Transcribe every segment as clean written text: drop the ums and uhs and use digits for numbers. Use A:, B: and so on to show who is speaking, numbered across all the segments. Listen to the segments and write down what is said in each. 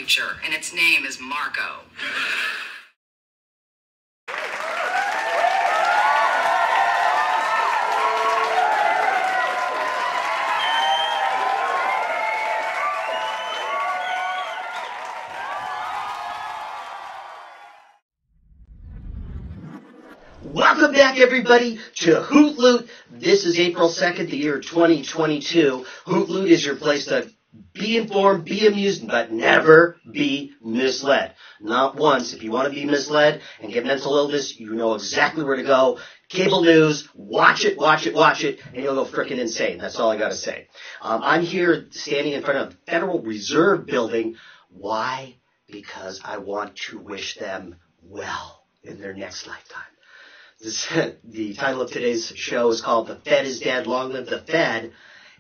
A: future, and its name is Marco.
B: Welcome back, everybody, to Hoot Loot. This is April 2nd, the year 2022. Hoot Loot is your place to be informed, be amused, but never be misled. Not once. If you want to be misled and get mental illness, you know exactly where to go. Cable news, watch it, and you'll go frickin' insane. That's all I got to say. I'm here standing in front of the Federal Reserve Building. Why? Because I want to wish them well in their next lifetime. The title of today's show is called The Fed is Dead, Long Live the Fed,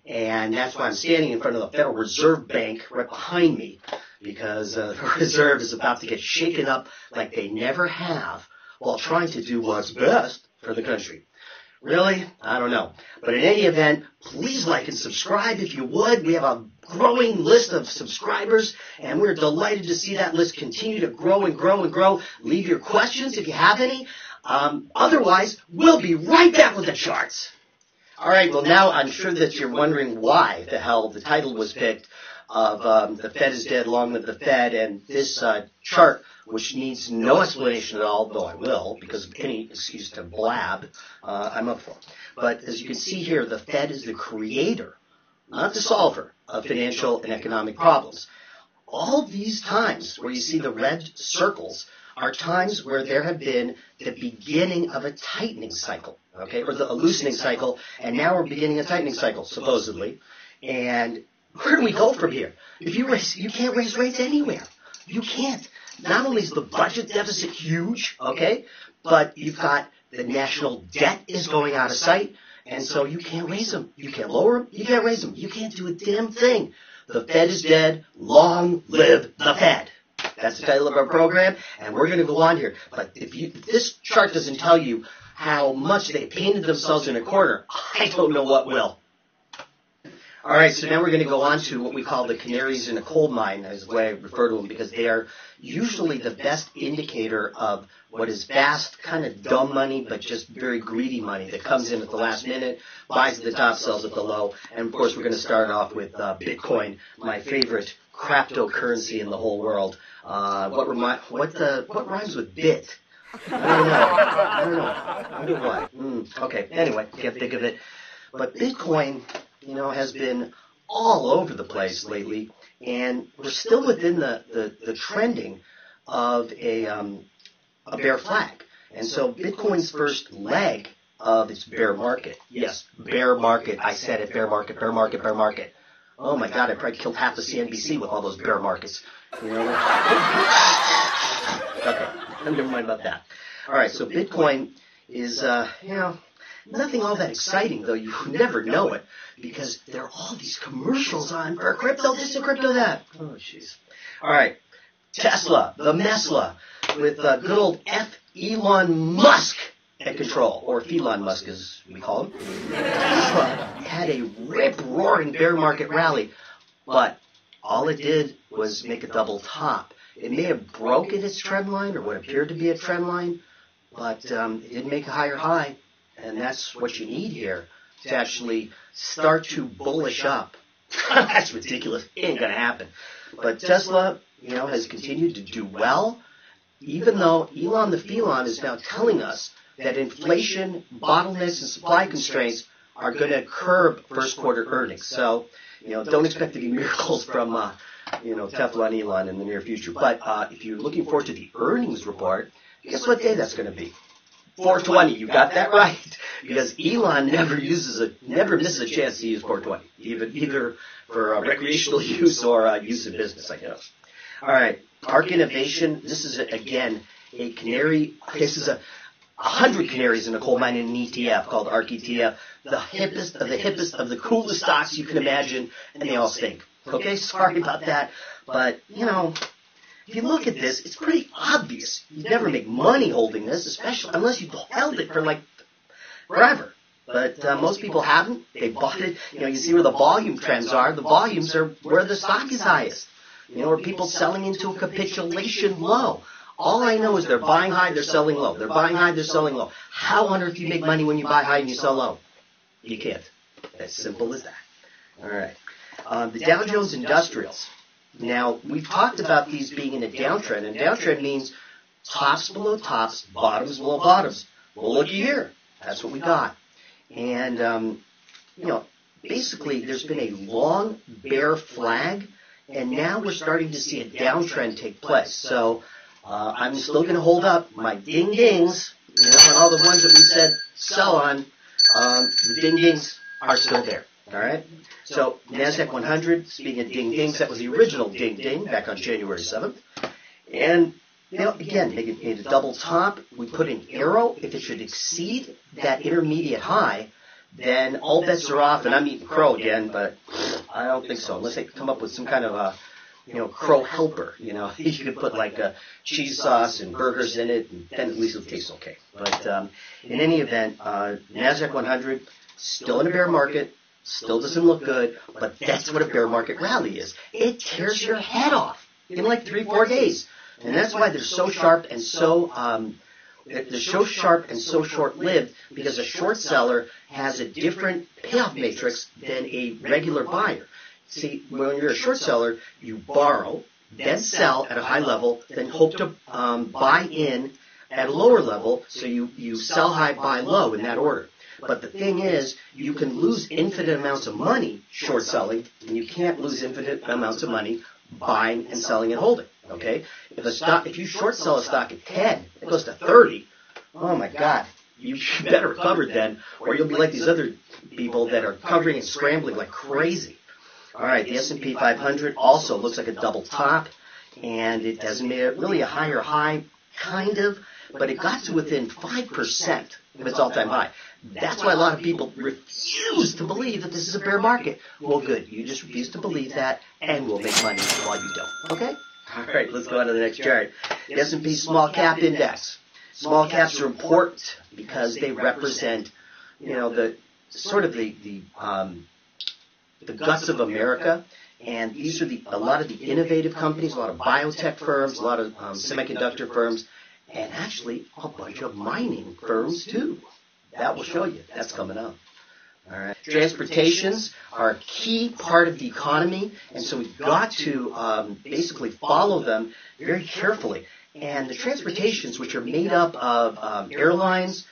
B: and that's why I'm standing in front of the Federal Reserve Bank right behind me, because the Reserve is about to get shaken up like they never have while trying to do what's best for the country. Really? I don't know. But in any event, please like and subscribe if you would. We have a growing list of subscribers, and we're delighted to see that list continue to grow and grow and grow. Leave your questions if you have any. Otherwise, we'll be right back with the charts. All right, well, now I'm sure that you're wondering why the hell the title was picked of The Fed is Dead, Long Live the Fed, and this chart, which needs no explanation at all, though I will, because of any excuse to blab, I'm up for. But as you can see here, the Fed is the creator, not the solver, of financial and economic problems. All these times where you see the red circles are times where there have been the beginning of a tightening cycle, okay, or a loosening cycle, and now we're beginning a tightening cycle, supposedly. And where do we go from here? If you can't raise rates anywhere. You can't. Not only is the budget deficit huge, okay, but you've got the national debt is going out of sight, and so you can't raise them. You can't lower them. You can't raise them. You can't do a damn thing. The Fed is dead. Long live the Fed. That's the title of our program, and we're going to go on here. But if this chart doesn't tell you how much they painted themselves in a corner, I don't know what will. All right, so now we're going to go on to what we call the canaries in a coal mine, is the way I refer to them, because they are usually the best indicator of what is fast, kind of dumb money, but just very greedy money that comes in at the last minute, buys at the top, sells at the low. And, of course, we're going to start off with Bitcoin, my favorite cryptocurrency in the whole world. What rhymes with bit? I don't know. I wonder why. Okay, anyway, can't think of it. But Bitcoin, has been all over the place lately, and we're still within the trending of a bear flag. And so Bitcoin's first leg of its bear market. Yes, bear market. I said it, bear market, bear market, bear market. Oh my God, I probably killed half the CNBC with all those bear markets. Okay, never mind about that. All right, so Bitcoin is, nothing all that exciting, though you never know it, because there are all these commercials on for crypto this and crypto that. Oh, jeez. All right, Tesla, the Mesla, with good old Elon Musk at control, or Elon Musk as we call him. Tesla had a rip-roaring bear market rally, but all it did was make a double top. It may have broken its trend line, or what appeared to be a trend line, but it didn't make a higher high, and that's what you need here to actually start to bullish up. That's ridiculous. It ain't going to happen. But Tesla, has continued to do well, even though Elon the Felon is now telling us that inflation, bottlenecks, and supply constraints are going to curb first quarter earnings. So, don't expect any miracles from, Tesla and Elon in the near future. But if you're looking forward to the earnings report, guess what day that's going to be? 420. You got that right. Because Elon never misses a chance to use 420, either for recreational use or use in business, I guess. All right. ARK Innovation. This is, again, a canary. This is 100 canaries in a coal mine in an ETF called ARK ETF. The hippest of the coolest stocks you can imagine, and they all stink. Okay, sorry about that. But, if you look at this, it's pretty obvious. You'd never make money holding this, especially unless you held it for, forever. But most people haven't. They bought it. You see where the volume trends are. The volumes are where the stock is highest. Or people selling into a capitulation low. All I know is they're buying high, they're selling low. They're buying high, they're selling low. How on earth do you make money when you buy high and you sell low? You can't. As simple as that. All right. The Dow Jones Industrials. Now, we've talked about these being in a downtrend, and downtrend means tops below tops, bottoms below bottoms. Well, looky here. That's what we got. And, basically, there's been a long bear flag, and now we're starting to see a downtrend take place. So, I'm still going to hold up my ding-dings, and all the ones that we said sell on, the ding-dings are still there. All right? So, NASDAQ 100, speaking of ding-dings, that was the original ding-ding back on January 7th. And, again, made a double top. We put an arrow. If it should exceed that intermediate high, then all bets are off, and I'm eating crow again, but I don't think so, unless they come up with some kind of a, crow helper. You could put like cheese sauce and burgers in it, and then at least it'll taste okay. But in any event, NASDAQ 100, still in a bear market, still doesn't look good, but that's what a bear market rally is. It tears your head off in like 3-4 days. And that's why they're so sharp and so short-lived, because a short seller has a different payoff matrix than a regular buyer. See, when you're a short seller, you borrow, then sell at a high level, then hope to buy in at a lower level, so you sell high, buy low in that order. But the thing is, you can lose infinite amounts of money short selling, and you can't lose infinite amounts of money buying and selling and holding. Okay? If you short sell a stock at 10, it goes to 30. Oh my God. You better recover then, or you'll be like these other people that are covering and scrambling like crazy. All right, the S&P 500 also looks like a double top, and it hasn't made really a higher high, kind of, but it got to within 5% of its all-time high. That's why a lot of people refuse to believe that this is a bear market. Well, good. You just refuse to believe that, and we'll make money while you don't. Okay? All right, let's go on to the next chart. The S&P Small Cap Index. Small caps are important because they represent, the sort of the guts of America. And these are a lot of the innovative companies, a lot of biotech firms, a lot of semiconductor firms, and actually a bunch of mining firms too. That will show you. That's coming up. All right. Transportations are a key part of the economy, and so we've got to basically follow them very carefully. And the transportations, which are made up of airlines,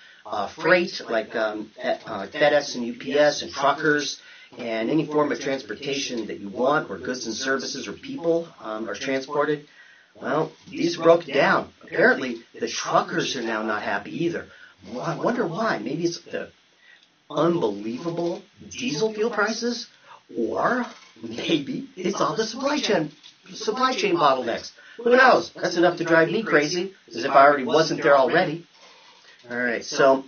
B: freight like FedEx and UPS and truckers, and any form of transportation that you want, where goods and services or people are transported, well, these broke down. Apparently, the truckers are now not happy either. Well, I wonder why. Maybe it's the unbelievable diesel fuel prices, or maybe it's all the supply chain bottlenecks. Who knows? That's enough to drive me crazy, as if I already wasn't there already. All right, so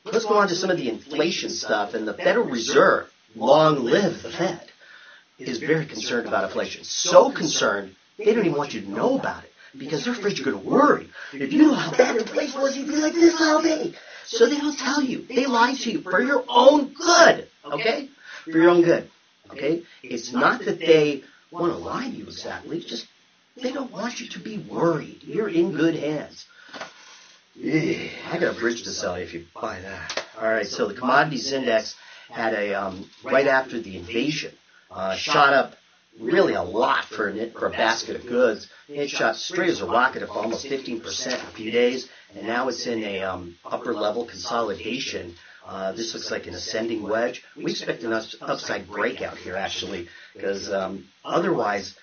B: let's go on to some of the inflation stuff. And the Federal Reserve, long live the Fed, is very concerned about inflation. So concerned, they don't even want you to know about it, because they're afraid you're going to worry. If you know how bad inflation was, you'd be like this all day. So they don't tell you. They lie to you for your own good, okay? For your own good, okay? It's not that they want to lie to you exactly. It's just they don't want you to be worried. You're in good hands. I got a bridge to sell you if you buy that. All right, so the commodities index had right after the invasion, shot up really a lot for a basket of goods. It shot straight as a rocket up almost 15% in a few days, and now it's in a upper level consolidation. This looks like an ascending wedge. We expect an upside breakout here, actually, because otherwise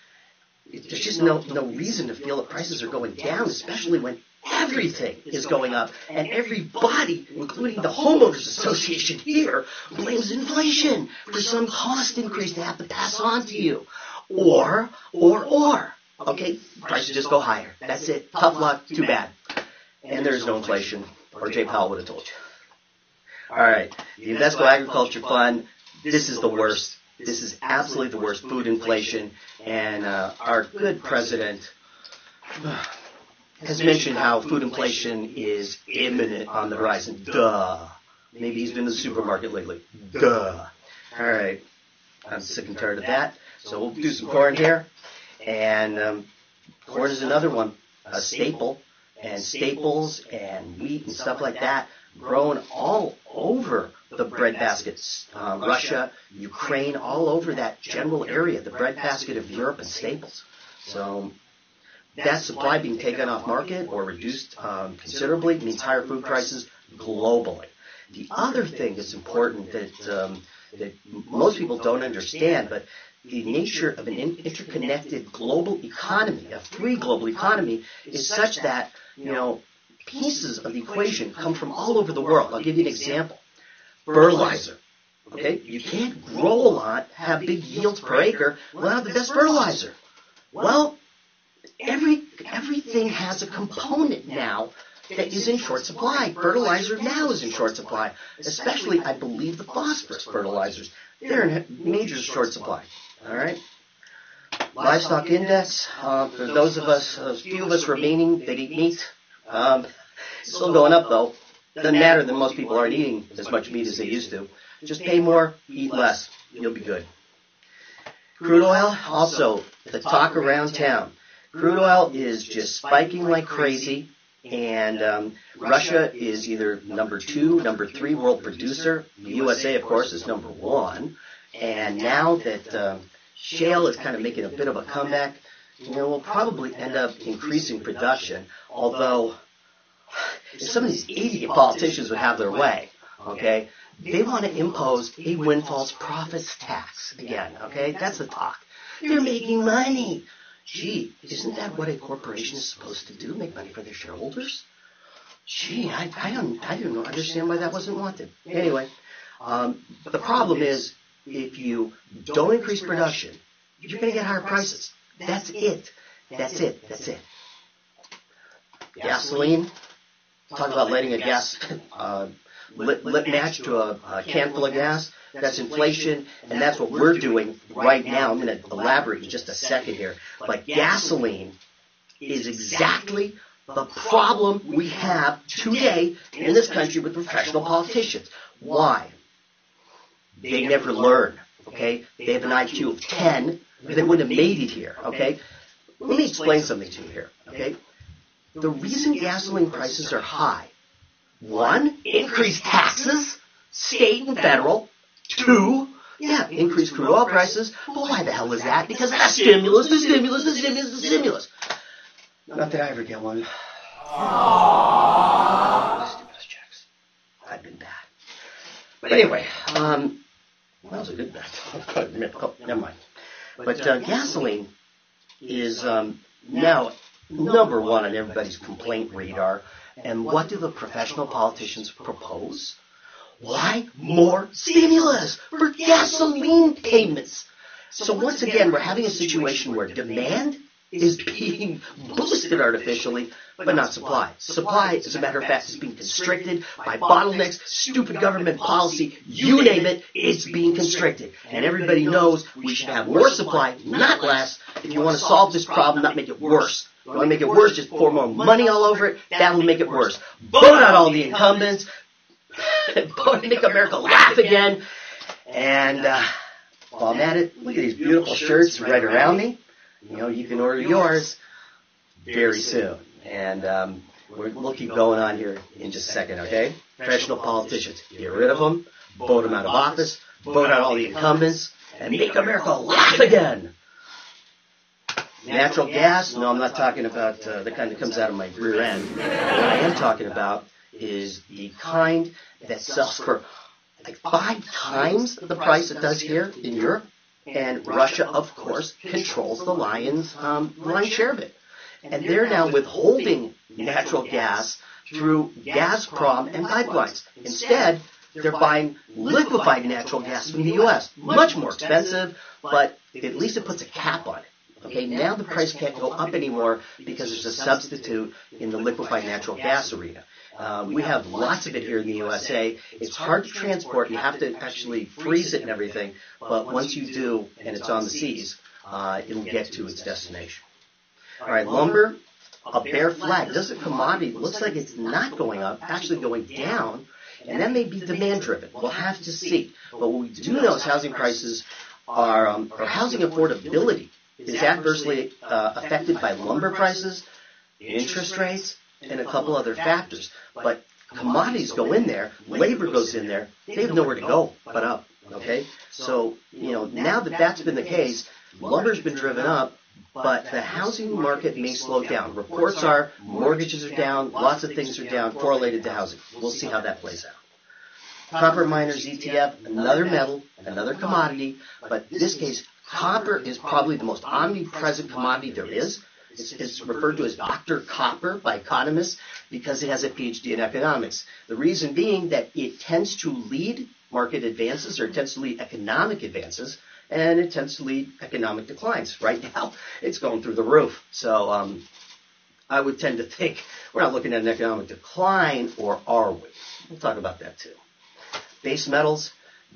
B: there's just no reason to feel that prices are going down, especially when everything is going up, and everybody, including the Homeowners Association here, blames inflation for some cost increase they have to pass on to you. Or. Okay, prices just go higher. That's it. Tough luck. Too bad. And there's no inflation, or Jay Powell would have told you. All right, the Invesco Agriculture Fund, this is the worst. This is absolutely the worst, food inflation, and our good president has mentioned how food inflation is imminent on the horizon. Duh. Maybe he's been to the supermarket lately. Duh. All right. I'm sick and tired of that. So we'll do some corn here. And corn is another one, a staple. And staples and wheat and stuff like that grown all over the breadbaskets. Russia, Ukraine, all over that general area, the breadbasket of Europe and staples. So that supply being taken off market or reduced considerably means higher food prices globally. The other thing that's important that most people don't understand, but the nature of an interconnected global economy, a free global economy, is such that, pieces of the equation come from all over the world. I'll give you an example. Fertilizer. Okay? You can't grow a lot, have big yields per acre, without the best fertilizer. Well, everything has a component now that is in short supply. Fertilizer now is in short supply, especially, I believe, the phosphorus fertilizers. They're in major short supply. All right? Livestock index, for those few of us remaining that eat meat, still going up though. Doesn't matter that most people aren't eating as much meat as they used to. Just pay more, eat less. You'll be good. Crude oil, also the talk around town. Crude oil is just spiking like crazy, and Russia is either number 2, number 3 world producer. The USA, of course, is number 1. And now that shale is kind of making a bit of a comeback, we'll probably end up increasing production, although if some of these idiot politicians would have their way, okay, they want to impose a windfall profits tax again, okay? That's the talk. They're making money. Gee, isn't that what a corporation is supposed to do, make money for their shareholders? Gee, I don't understand why that wasn't wanted. Anyway, the problem is if you don't increase production, you're going to get higher prices. That's it. Gasoline. Talk about lighting a gas lit match to a can full of gas. That's inflation, and that's what we're doing right now. I'm going to elaborate in just a second here. But gasoline is exactly the problem we have today in this country with professional politicians. Why? They never learn, okay? They have an IQ of 10, or they wouldn't have made it here, okay? Let me explain something to you here, okay? The reason gasoline prices are high, 1, increased taxes, state and federal. 2, increased crude oil prices. But why the hell is that? Because of the stimulus. Not that I ever get one. The stimulus checks. I've been bad. But anyway, that was a good bet. Never mind. But gasoline is now number 1 on everybody's complaint radar. And what do the professional politicians propose? Why more stimulus for gasoline payments? So once again, we're having a situation where demand is being boosted artificially, but not supply. Supply, as a matter of fact, is being constricted by bottlenecks, stupid government policy, you name it, it's being constricted. And everybody knows we should have more supply, not less, if you want to solve this problem, not make it worse. If you want to make it worse, just pour more money all over it, that'll make it worse. Vote out all the incumbents, make America laugh again, and while I'm at it, look at these beautiful shirts right around me. You can order yours very soon. And we'll keep going on here in just a second, okay? Professional politicians, get rid of them, vote them out of office, vote out all the incumbents, and make America laugh again. Natural gas, no, I'm not talking about the kind that comes out of my rear end. What I am talking about is the kind that sells for like 5 times the price it does here in Europe. And Russia, of course, controls the lion's share of it. And they're now withholding natural gas through Gazprom and pipelines. Instead, they're buying liquefied natural gas from the U.S. Much more expensive, but at least it puts a cap on it. Okay, now the price can't go up anymore because there's a substitute in the liquefied natural gas arena. We have lots of it here in the USA. It's hard to transport. You have to actually freeze it and everything. But once you do, and it's on the seas, it'll get to its destination. All right, lumber, a bear flag. This is a commodity. It looks like it's not going up, actually going down. And that may be demand-driven. We'll have to see. But what we do know is housing prices are, or housing affordability is adversely affected by lumber prices, interest rates, and a couple other factors. But commodities go in there, labor goes in there, they have nowhere to go but up. Okay? So, now that that's been the case, lumber's been driven up, but the housing market may slow down. Reports are mortgages are down, lots of things are down correlated to housing. We'll see how that plays out. Copper miners ETF, another metal, another commodity, but in this case, copper is probably the most omnipresent commodity there is. It's referred to as Dr. Copper by economists because it has a PhD in economics. The reason being that it tends to lead market advances, or it tends to lead economic advances, and it tends to lead economic declines. Right now, it's going through the roof. So I would tend to think we're not looking at an economic decline, or are we? We'll talk about that too. Base metals,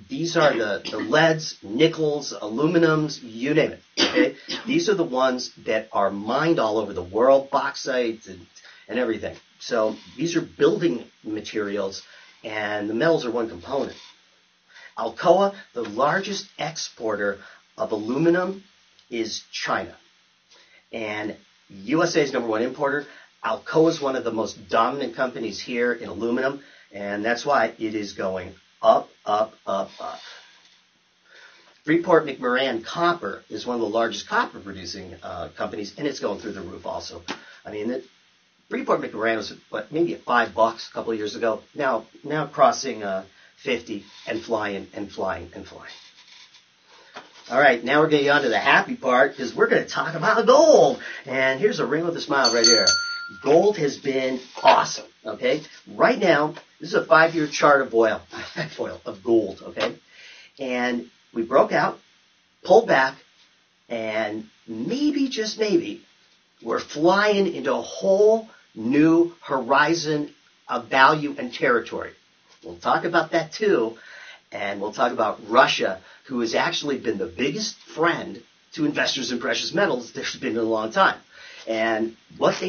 B: these are the leads, nickels, aluminums, you name it. Okay? These are the ones that are mined all over the world, bauxite and everything. So these are building materials, and the metals are one component. Alcoa, the largest exporter of aluminum, is China. And USA is number one importer. Alcoa is one of the most dominant companies here in aluminum, and that's why it is going up, up, up, up. Freeport-McMoRan Copper is one of the largest copper-producing companies, and it's going through the roof also. I mean, Freeport-McMoRan was maybe at $5 a couple of years ago. Now crossing 50 and flying and flying and flying. All right, now we're getting on to the happy part because we're going to talk about gold. And here's a ring with a smile right here. Gold has been awesome. Okay, right now this is a 5-year chart of gold. Okay, and we broke out, pulled back, and maybe, just maybe, we're flying into a whole new horizon of value and territory. We'll talk about that too, and we'll talk about Russia, who has actually been the biggest friend to investors in precious metals there's been in a long time. And what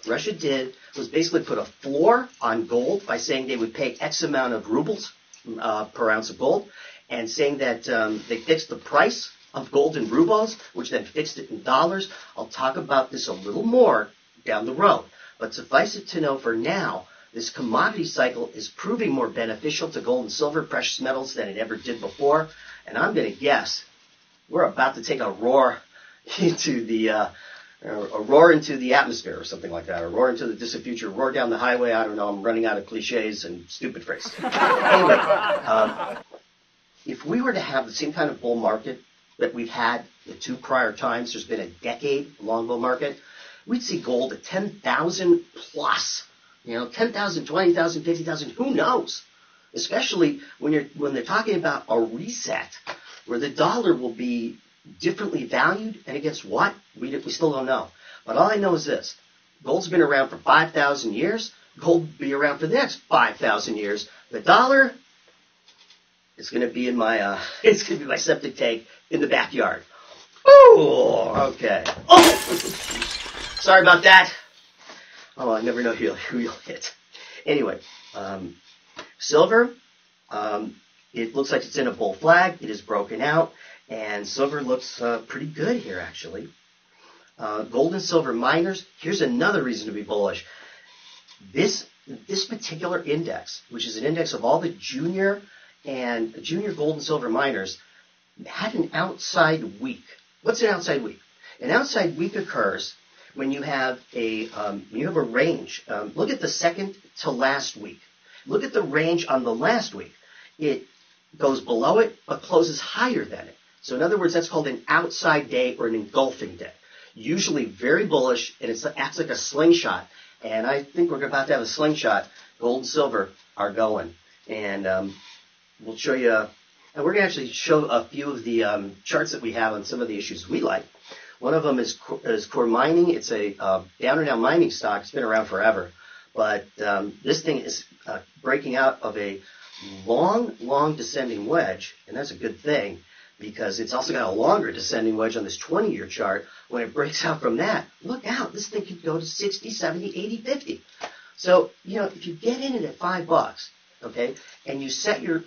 B: Russia did was basically put a floor on gold by saying they would pay X amount of rubles per ounce of gold, and saying that they fixed the price of gold in rubles, which then fixed it in dollars. I'll talk about this a little more down the road. But suffice it to know for now, this commodity cycle is proving more beneficial to gold and silver, precious metals, than it ever did before. And I'm going to guess we're about to take a roar into the atmosphere or something like that, or roar into the distant future, roar down the highway. I don't know. I'm running out of cliches and stupid phrases. Anyway, if we were to have the same kind of bull market that we've had the two prior times, there's been a decade-long bull market, we'd see gold at 10,000 plus. 10,000, 20,000, 50,000, who knows? Especially when they're talking about a reset where the dollar will be differently valued, and against what? We still don't know. But all I know is this. Gold's been around for 5,000 years. Gold will be around for the next 5,000 years. The dollar is going to be in my septic tank in the backyard. Ooh, okay. Oh, sorry about that. Oh, I never know who you'll hit. Anyway, silver, it looks like it's in a bull flag. It is broken out, and silver looks pretty good here, actually. Gold and silver miners, here's another reason to be bullish. This particular index, which is an index of all the junior gold and silver miners, had an outside week. What's an outside week? An outside week occurs when you have a range. Look at the second to last week. Look at the range on the last week. It goes below it but closes higher than it. So in other words, that's called an outside day or an engulfing day. Usually very bullish, and it acts like a slingshot. And I think we're about to have a slingshot. Gold and silver are going. And we'll show you, and we're going to actually show a few of the charts that we have on some of the issues we like. One of them is core mining. It's a down and out mining stock. It's been around forever. But this thing is breaking out of a long descending wedge, and that's a good thing because it's also got a longer descending wedge on this 20-year chart. When it breaks out from that, look out. This thing could go to 60, 70, 80, 50. So, if you get in it at $5, okay, and you set or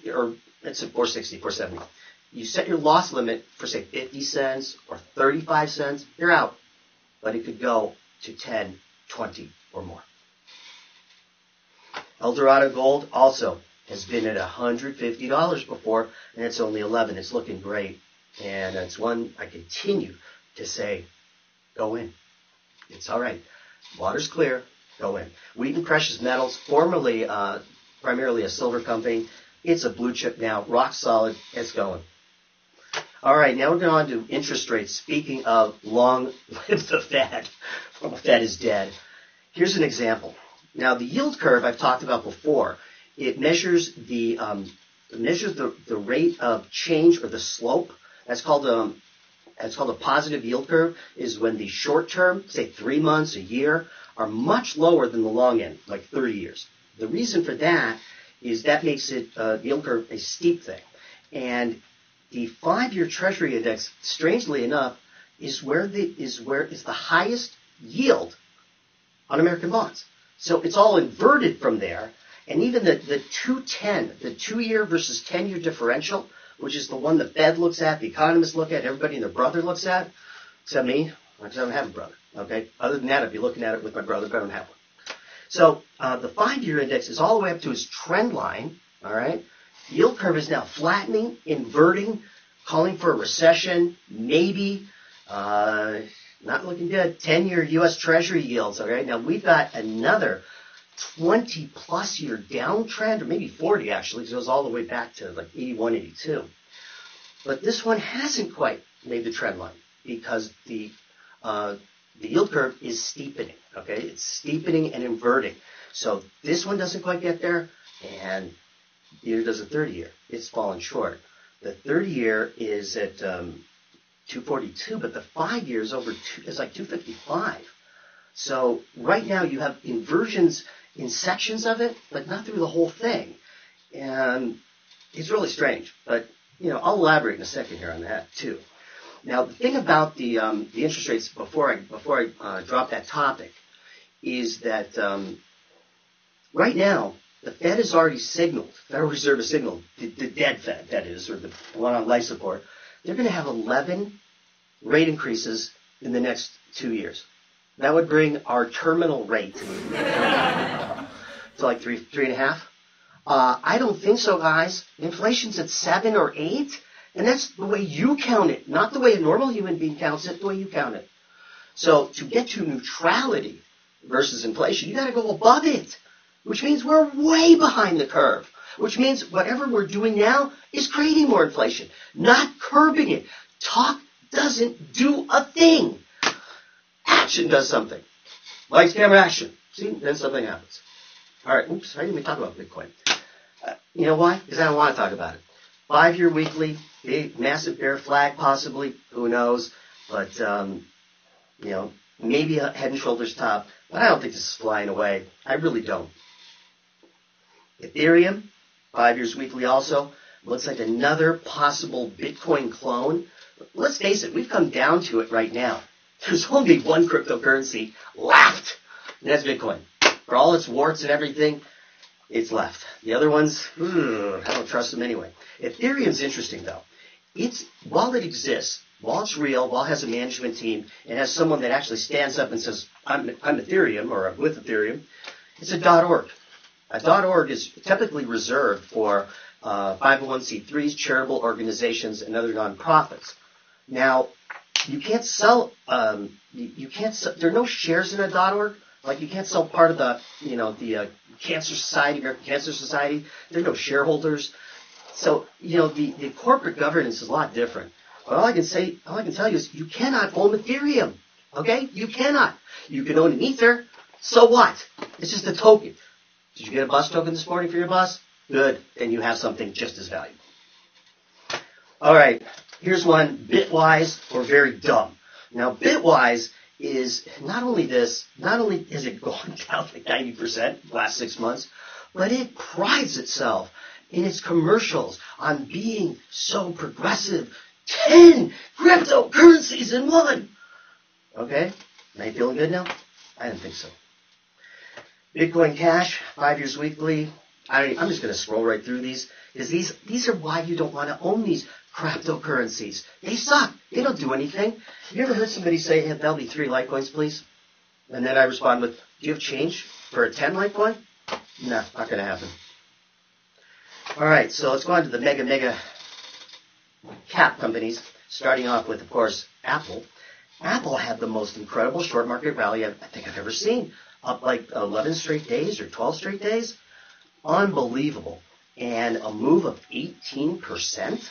B: it's at 460, 470, You set your loss limit for, say, 50 cents or 35 cents, you're out. But it could go to 10, 20, or more. Eldorado Gold also has been at $150 before, and it's only 11. It's looking great. And it's one I continue to say, go in. It's all right. Water's clear. Go in. Wheaton Precious Metals, formerly primarily a silver company. It's a blue chip now. Rock solid. It's going. All right, now we're going on to interest rates. Speaking of long live the Fed. Well, the Fed is dead. Here's an example. Now, the yield curve I've talked about before. It measures the rate of change, or the slope. That's called a positive yield curve. Is when the short term, say 3 months, a year, are much lower than the long end, like 30 years. The reason for that is that makes it yield curve a steep thing, and the 5-year Treasury index, strangely enough, is the highest yield on American bonds. So it's all inverted from there. And even the 210, the 2-year versus 10-year differential, which is the one the Fed looks at, the economists look at, everybody and their brother looks at, except me, because I don't have a brother. Okay. Other than that, I'd be looking at it with my brother, but I don't have one. So the 5-year index is all the way up to its trend line. All right. Yield curve is now flattening, inverting, calling for a recession, maybe. Not looking good. 10-year U.S. Treasury yields. All right. Now we've got another 20-plus year downtrend, or maybe 40 actually, because it goes all the way back to like 81, 82. But this one hasn't quite made the trend line because the yield curve is steepening. Okay, it's steepening and inverting. So this one doesn't quite get there, and neither does the 30-year. It's fallen short. The 30-year is at 242, but the 5-year is is like 255. So right now you have inversions in sections of it, but not through the whole thing. And it's really strange. But, I'll elaborate in a second here on that, too. Now, the thing about the interest rates before I drop that topic is that right now the Fed has already signaled, Federal Reserve has signaled, the dead Fed, that is, or the one on life support, they're going to have 11 rate increases in the next 2 years. That would bring our terminal rate to like 3.5. I don't think so, guys. Inflation's at 7 or 8, and that's the way you count it, not the way a normal human being counts it, the way you count it. So to get to neutrality versus inflation, you got to go above it, which means we're way behind the curve, which means whatever we're doing now is creating more inflation, not curbing it. Talk doesn't do a thing. Action does something. Lights, camera, action. See, then something happens. All right, oops, I didn't even talk about Bitcoin. You know why? Because I don't want to talk about it. 5-year weekly, big, massive bear flag, possibly. Who knows? But, maybe a head and shoulders top. But I don't think this is flying away. I really don't. Ethereum, 5 years weekly also. Looks like another possible Bitcoin clone. Let's face it, we've come down to it right now. There's only one cryptocurrency left, and that's Bitcoin. For all its warts and everything, it's left. The other ones, I don't trust them anyway. Ethereum's interesting, though. While it exists, while it's real, while it has a management team, and has someone that actually stands up and says, I'm Ethereum, or I'm with Ethereum, it's a .org. A .org is typically reserved for 501c3s, charitable organizations, and other nonprofits. Now, you can't sell, there are no shares in a .org. Like, you can't sell part of the Cancer Society, American Cancer Society. There are no shareholders. So, the corporate governance is a lot different. But all I can tell you is you cannot own Ethereum. Okay? You cannot. You can own an Ether. So what? It's just a token. Did you get a bus token this morning for your bus? Good. Then you have something just as valuable. All right. Here's one, Bitwise or very dumb. Now, Bitwise is not only has it gone down like 90% the last 6 months, but it prides itself in its commercials on being so progressive. 10 cryptocurrencies in one. Okay? Am I feeling good now? I didn't think so. Bitcoin Cash, 5 years weekly. I'm just going to scroll right through these, because these are why you don't want to own these cryptocurrencies. They suck. They don't do anything. You ever heard somebody say, hey, that'll be 3 Litecoins, please? And then I respond with, do you have change for a 10 Litecoin? No, not going to happen. All right, so let's go on to the mega cap companies, starting off with, of course, Apple. Apple had the most incredible short market rally I think I've ever seen, up like 11 straight days or 12 straight days. Unbelievable. And a move of 18%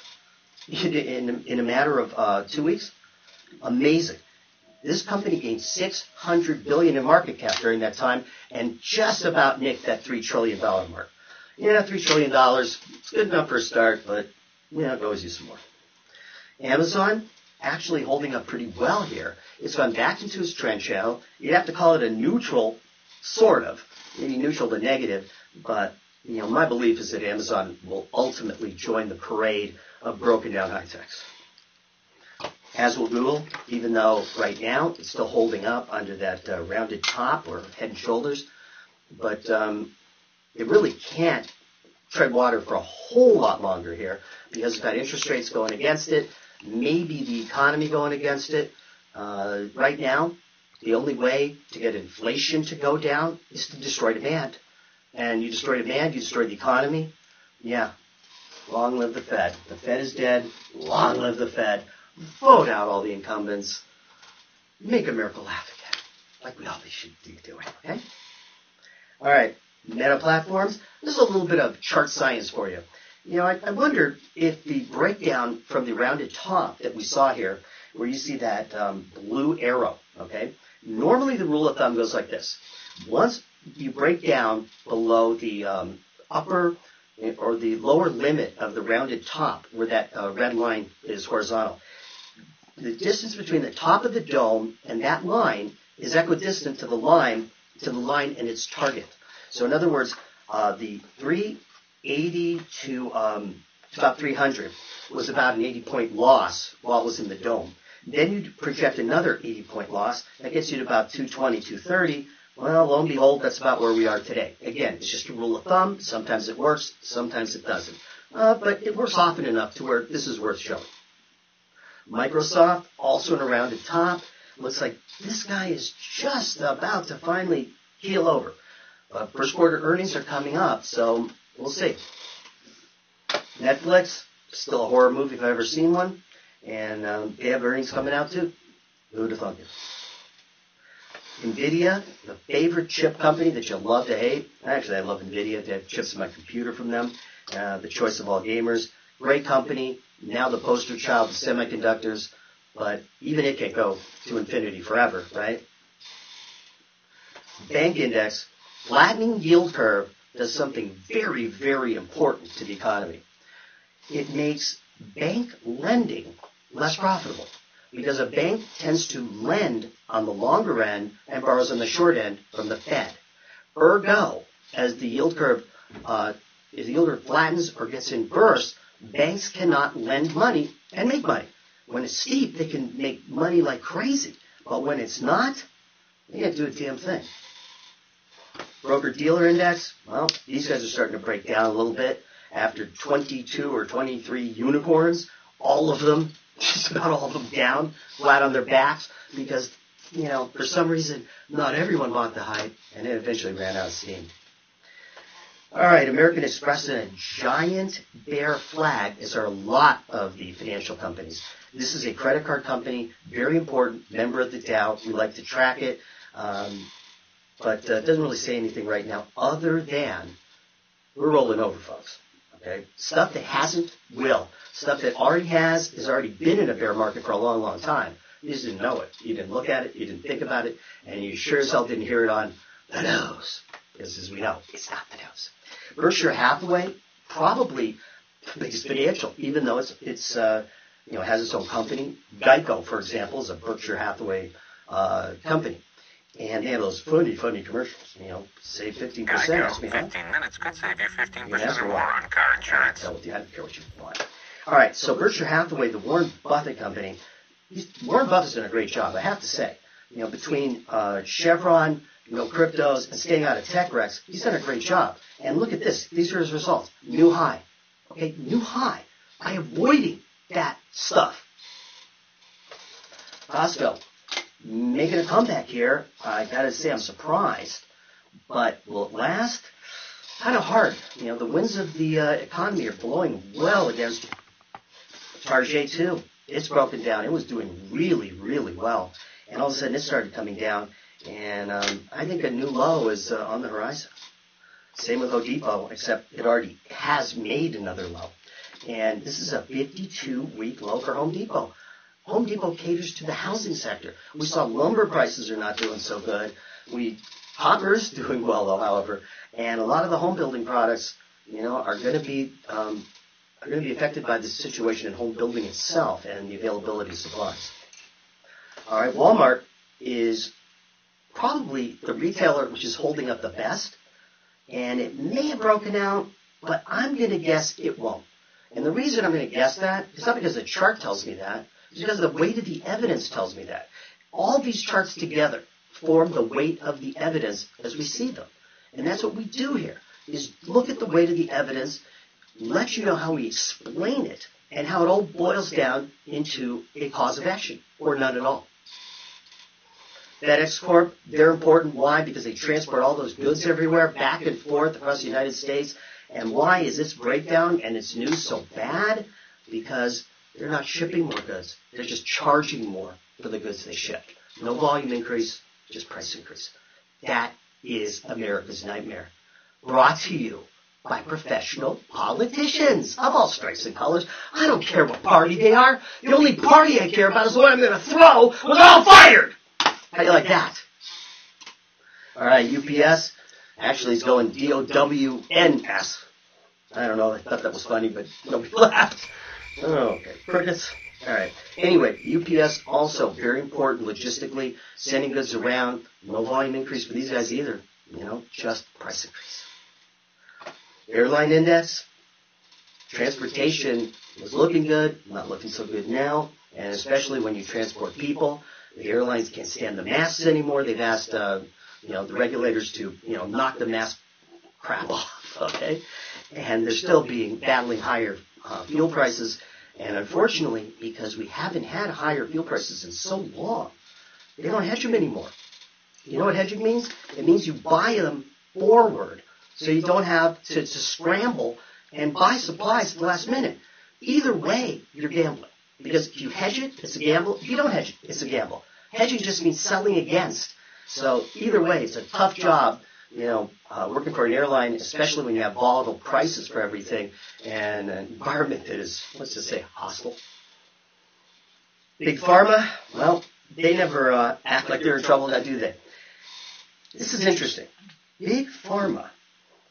B: in a matter of 2 weeks. Amazing. This company gained $600 billion in market cap during that time and just about nicked that $3 trillion mark. Yeah, $3 trillion, it's good enough for a start, but you know, go always use some more. Amazon, actually holding up pretty well here. It's gone back into its trend channel. You'd have to call it a neutral, sort of, maybe neutral to negative, but you know, my belief is that Amazon will ultimately join the parade of broken down high techs. As will Google, even though right now it's still holding up under that rounded top or head and shoulders, but it really can't tread water for a whole lot longer here because it's got interest rates going against it, maybe the economy going against it. Right now, the only way to get inflation to go down is to destroy demand. And you destroy demand, you destroy the economy. Yeah, long live the Fed. The Fed is dead. Long live the Fed. Vote out all the incumbents. Make America laugh again, like we always should be doing, okay? All right, Meta Platforms. This is a little bit of chart science for you. You know, I wonder if the breakdown from the rounded top that we saw here, where you see that blue arrow, okay? Normally the rule of thumb goes like this. Once you break down below the upper or the lower limit of the rounded top, where that red line is horizontal, the distance between the top of the dome and that line is equidistant to the line and its target. So in other words, the 380 to about 300 was about an 80-point loss while it was in the dome. Then you project another 80-point loss. That gets you to about 220, 230. Well, lo and behold, that's about where we are today. Again, it's just a rule of thumb. Sometimes it works, sometimes it doesn't. But it works often enough to where this is worth showing. Microsoft, also in a rounded top. Looks like this guy is just about to finally keel over. First quarter earnings are coming up, so we'll see. Netflix, still a horror movie if I've ever seen one. And they have earnings coming out too. Who would have thunk it? NVIDIA, the favorite chip company that you love to hate. Actually, I love NVIDIA. They have chips in my computer from them. The choice of all gamers. Great company. Now the poster child of semiconductors. But even it can't go to infinity forever, right? Bank index. Flattening yield curve does something very, very important to the economy. It makes bank lending less profitable because a bank tends to lend on the longer end and borrows on the short end from the Fed. Ergo, as the yield curve, if the yield curve flattens or gets inverse, banks cannot lend money and make money. When it's steep, they can make money like crazy. But when it's not, they can't do a damn thing. Broker-dealer index, well, these guys are starting to break down a little bit. After 22 or 23 unicorns, all of them, just about all of them down, flat on their backs, because, you know, for some reason, not everyone bought the hype, and it eventually ran out of steam. All right, American Express and a giant bear flag, as are a lot of the financial companies. This is a credit card company, very important, member of the Dow. We like to track it, but it doesn't really say anything right now other than we're rolling over, folks. Okay? Stuff that hasn't will. Stuff that already has already been in a bear market for a long, long time. You just didn't know it. You didn't look at it. You didn't think about it. And you sure as hell didn't hear it on the news. Because as we know, it's not the news. Berkshire Hathaway, probably the biggest financial, even though it's has its own company. Geico, for example, is a Berkshire Hathaway company. And they have those funny commercials, save 15%.
C: Geico, 15 minutes could save you 15% or more on car insurance.
B: I don't care what you want. All right, so Berkshire Hathaway, the Warren Buffett company, Warren Buffett's done a great job, I have to say. Between Chevron, cryptos, and staying out of tech wrecks, he's done a great job. And look at this. These are his results. New high. Okay, new high. By avoiding that stuff. Costco, making a comeback here. I gotta say I'm surprised, but will it last? Kind of hard. The winds of the economy are blowing well against Target too. It's broken down. It was doing really, really well, and all of a sudden it started coming down, and I think a new low is on the horizon. Same with Home Depot, except it already has made another low, and this is a 52-week low for Home Depot. Home Depot caters to the housing sector. We saw lumber prices are not doing so good. Copper's doing well though, however, and a lot of the home building products, are going to be affected by the situation in home building itself and the availability of supplies. All right, Walmart is probably the retailer which is holding up the best, and it may have broken out, but I'm going to guess it won't. And the reason I'm going to guess that is not because the chart tells me that. It's because the weight of the evidence tells me that. All these charts together form the weight of the evidence as we see them. And that's what we do here, is look at the weight of the evidence, let you know how we explain it, and how it all boils down into a cause of action, or none at all. FedEx Corp, they're important. Why? Because they transport all those goods everywhere, back and forth across the United States. And why is this breakdown and its news so bad? Because they're not shipping more goods. They're just charging more for the goods they ship. No volume increase, just price increase. That is America's nightmare. Brought to you by professional politicians of all stripes and colors. I don't care what party they are. The only party I care about is the one I'm going to throw when they're all fired. How do you like that? All right, UPS actually is going DOWNS. I don't know. I thought that was funny, but nobody laughed. Oh, okay. Crickets. All right. Anyway, UPS also very important logistically, sending goods around. No volume increase for these guys either. Just price increase. Airline index. Transportation was looking good, not looking so good now, and especially when you transport people. The airlines can't stand the masks anymore. They've asked, the regulators to, knock the mask crap off. Okay, and they're still battling higher fuel prices. And unfortunately, because we haven't had higher fuel prices in so long, they don't hedge them anymore. You know what hedging means? It means you buy them forward, so you don't have to scramble and buy supplies at the last minute. Either way, you're gambling. Because if you hedge it, it's a gamble. If you don't hedge it, it's a gamble. Hedging just means selling against. So either way, it's a tough job, working for an airline, especially when you have volatile prices for everything and an environment that is, let's just say, hostile. Big Pharma, well, they never act like they're in trouble, now do they? This is interesting. Big Pharma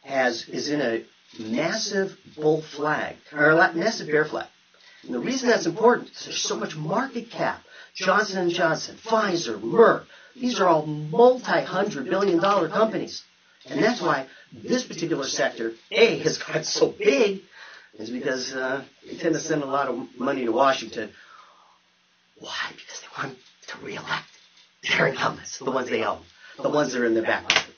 B: is in a massive bull flag, or a massive bear flag. And the reason that's important is there's so much market cap. Johnson & Johnson, Pfizer, Merck, these are all multi-hundred-billion-dollar companies. And that's why this particular sector, has got so big, is because they tend to send a lot of money to Washington. Why? Because they want to re-elect their incumbents, the ones they own, the ones that are in their back pocket.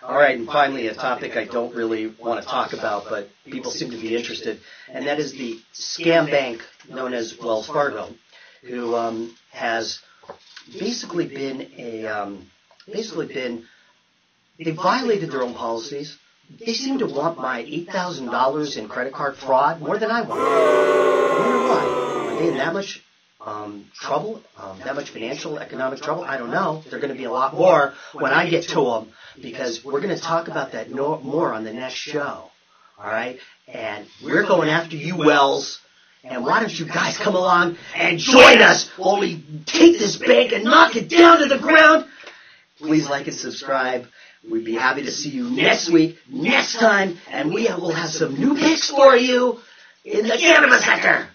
B: All right, and finally, a topic I don't really want to talk about, but people seem to be interested, and that is the scam bank known as Wells Fargo, who has basically been they violated their own policies. They seem to want my $8,000 in credit card fraud more than I want. I wonder why. Are they in that much trouble, that much financial, economic trouble? I don't know. They're going to be a lot more when I get to them, because we're going to talk about that more on the next show. All right? And we're going after you, Wells. And why don't you guys come along and join us while we take this bank and knock it down to the ground? Please like and subscribe. We'd be happy to see you next week, next time, and we will have some new picks for you in the cannabis sector.